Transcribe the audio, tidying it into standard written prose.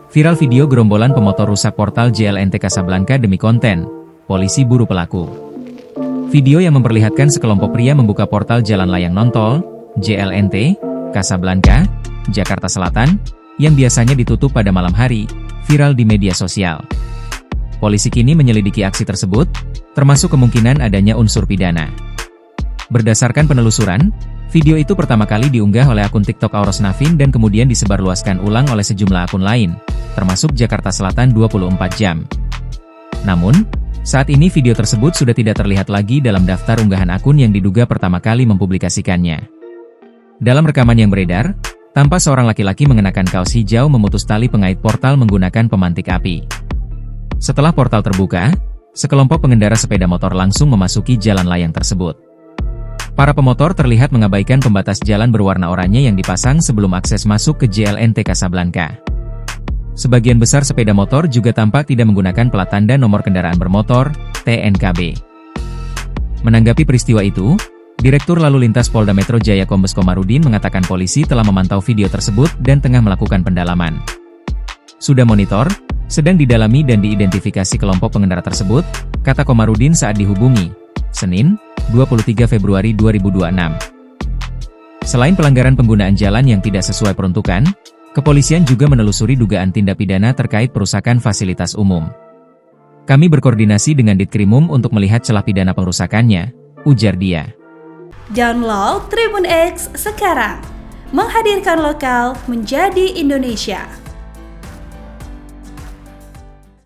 Viral video gerombolan pemotor rusak portal JLNT Casablanca demi konten. Polisi buru pelaku. Video yang memperlihatkan sekelompok pria membuka portal jalan layang nontol, JLNT, Casablanca, Jakarta Selatan, yang biasanya ditutup pada malam hari, viral di media sosial. Polisi kini menyelidiki aksi tersebut, termasuk kemungkinan adanya unsur pidana. Berdasarkan penelusuran, video itu pertama kali diunggah oleh akun TikTok Auros Navin dan kemudian disebarluaskan ulang oleh sejumlah akun lain, termasuk Jakarta Selatan 24 jam. Namun, saat ini video tersebut sudah tidak terlihat lagi dalam daftar unggahan akun yang diduga pertama kali mempublikasikannya. Dalam rekaman yang beredar, tampak seorang laki-laki mengenakan kaos hijau memutus tali pengait portal menggunakan pemantik api. Setelah portal terbuka, sekelompok pengendara sepeda motor langsung memasuki jalan layang tersebut. Para pemotor terlihat mengabaikan pembatas jalan berwarna oranye yang dipasang sebelum akses masuk ke JLNT Casablanca. Sebagian besar sepeda motor juga tampak tidak menggunakan plat tanda nomor kendaraan bermotor, TNKB. Menanggapi peristiwa itu, Direktur Lalu Lintas Polda Metro Jaya Kombes Komarudin mengatakan polisi telah memantau video tersebut dan tengah melakukan pendalaman. Sudah monitor, sedang didalami dan diidentifikasi kelompok pengendara tersebut, kata Komarudin saat dihubungi, Senin, 23 Februari 2026. Selain pelanggaran penggunaan jalan yang tidak sesuai peruntukan, kepolisian juga menelusuri dugaan tindak pidana terkait perusakan fasilitas umum. Kami berkoordinasi dengan Ditkrimum untuk melihat celah pidana pengerusakannya, ujar dia. Download Tribun X sekarang, menghadirkan lokal menjadi Indonesia.